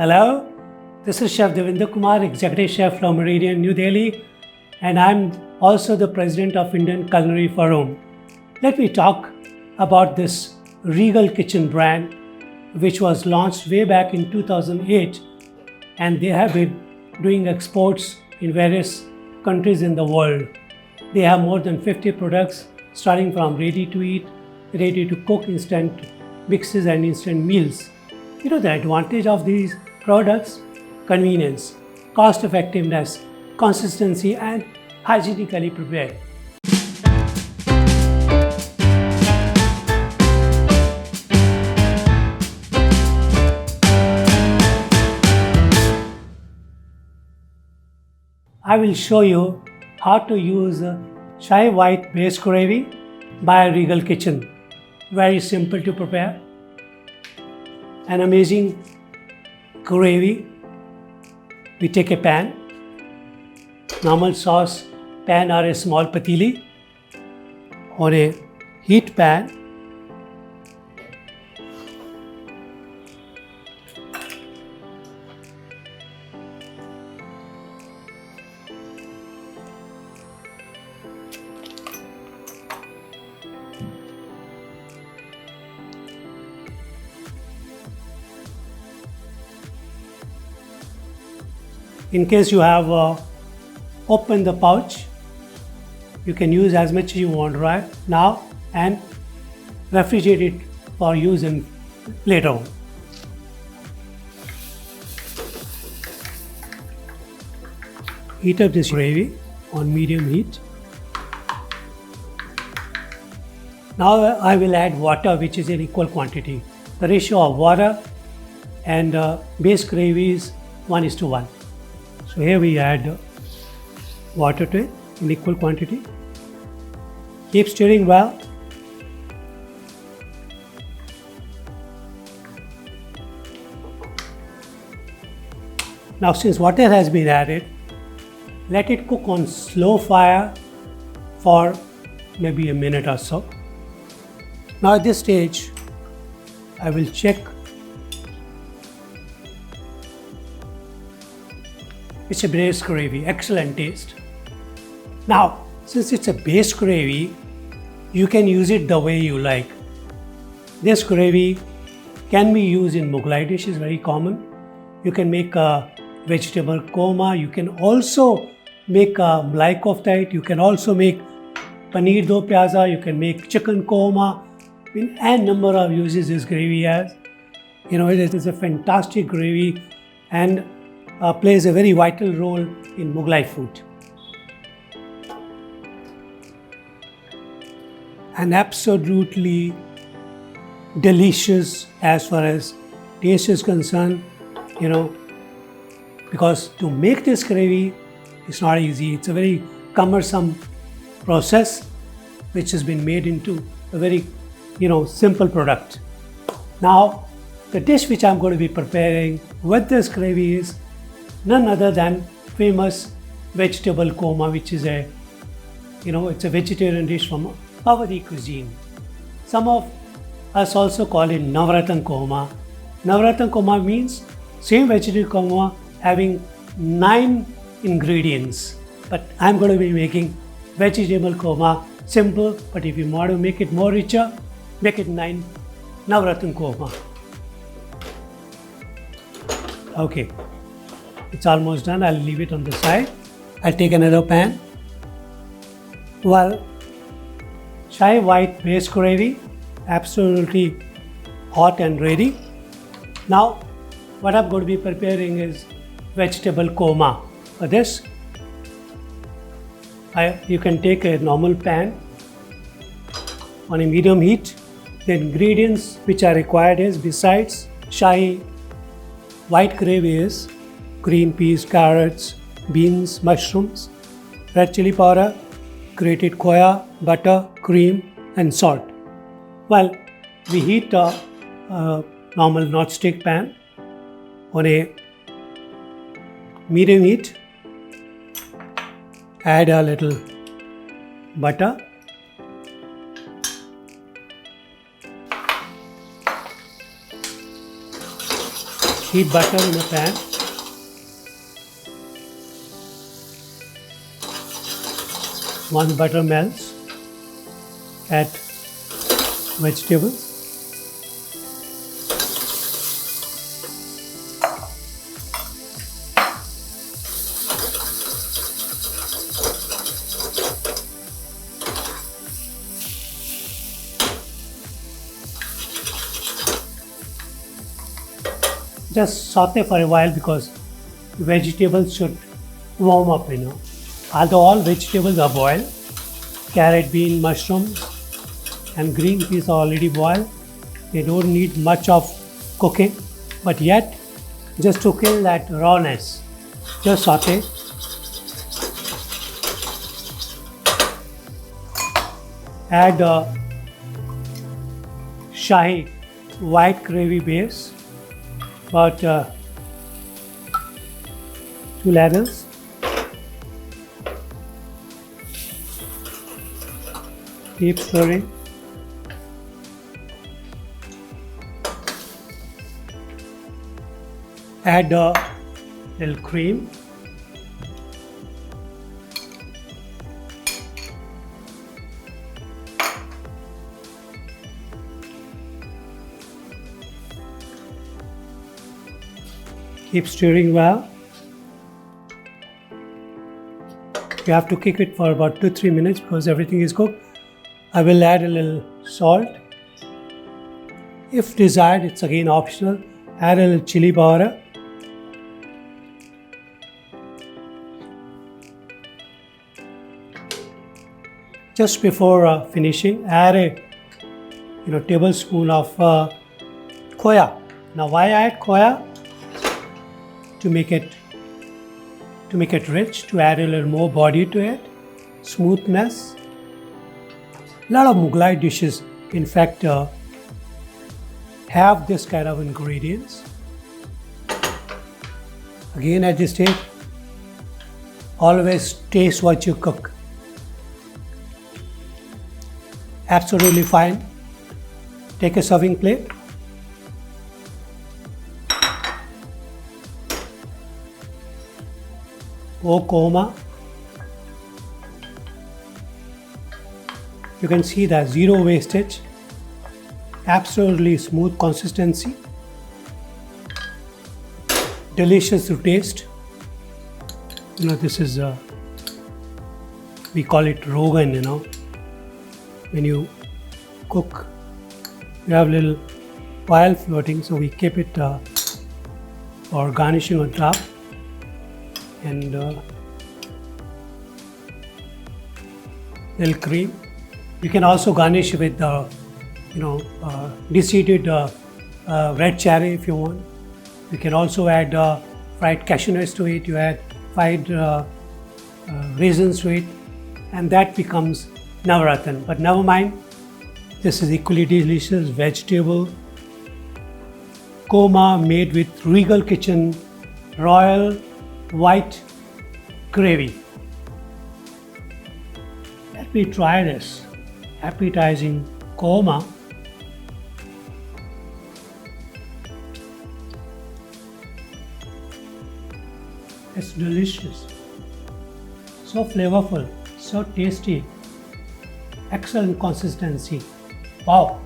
Hello, this is Chef Devinder Kumar, Executive Chef from Meridian, New Delhi, and I'm also the President of Indian Culinary Forum. Let me talk about this Regal Kitchen brand, which was launched way back in 2008, and they have been doing exports in various countries in the world. They have more than 50 products, starting from ready to eat, ready to cook instant mixes and instant meals. You know the advantage of these products: convenience, cost effectiveness, consistency, and hygienically prepared. I will show you how to use Chai White Base Gravy by Regal Kitchen. Very simple to prepare. An amazing gravy. We take a pan, normal sauce pan or a small patili, or a heat pan. In case you have opened the pouch, you can use as much as you want right now and refrigerate it for use in later on. Heat up this gravy on medium heat. Now I will add water, which is in equal quantity. The ratio of water and base gravy is 1:1. So here we add water to it in equal quantity. Keep stirring well. Now since water has been added, let it cook on slow fire for maybe a minute or so. Now at this stage, I will check. It's a base gravy, excellent taste. Now, since it's a base gravy, you can use it the way you like. This gravy can be used in Mughlai dishes, very common. You can make a vegetable korma. You can also make a malai kofta. You can also make paneer do pyaza. You can make chicken korma. In n number of uses this gravy has. You know, it is a fantastic gravy and plays a very vital role in Mughlai food. And absolutely delicious as far as taste is concerned, you know, because to make this gravy is not easy. It's a very cumbersome process which has been made into a very, simple product. Now, the dish which I'm going to be preparing with this gravy is none other than famous vegetable korma, which is it's a vegetarian dish from Awadhi cuisine. Some of us also call it Navratan korma. Navratan korma means same vegetable korma having 9 ingredients. But I'm going to be making vegetable korma simple, but if you want to make it more richer, make it 9 Navratan korma. Okay. It's almost done. I'll leave it on the side. I'll take another pan. Well, Chai White Base Gravy, absolutely hot and ready. Now, what I'm going to be preparing is vegetable korma. For this, you can take a normal pan on a medium heat. The ingredients which are required is, besides Chai White Gravy, is green peas, carrots, beans, mushrooms, red chili powder, grated khoya, butter, cream, and salt. Well, we heat a normal non-stick pan on a medium heat. Add a little butter. heat butter in a pan. Once butter melts, add vegetables. Just saute for a while because vegetables should warm up, Although all vegetables are boiled, carrot, bean, mushrooms and green peas are already boiled. They don't need much of cooking, but yet just to kill that rawness, just saute. Add Shahi white gravy base, about 2 ladles. Keep stirring. Add a little cream. Keep stirring well. You have to cook it for about 2-3 minutes because everything is cooked. I will add a little salt. If desired, it's again optional. Add a little chili powder. Just before finishing, add a tablespoon of khoya. Now, why add khoya? To make it rich, to add a little more body to it, smoothness. A lot of Mughlai dishes, in fact, have this kind of ingredients. Again, at this stage, always taste what you cook. Absolutely fine. Take a serving plate. Korma. You can see that zero wastage, absolutely smooth consistency, delicious to taste. This is we call it rogan. When you cook, you have little oil floating, so we keep it for garnishing on top. And little cream. You can also garnish with deseeded red cherry if you want. You can also add fried cashew nuts to it. You add fried raisins to it, and that becomes Navaratna. But never mind. This is equally delicious vegetable korma made with Regal Kitchen royal white gravy. Let me try this appetizing korma. It's delicious, so flavorful, so tasty, excellent consistency. Wow!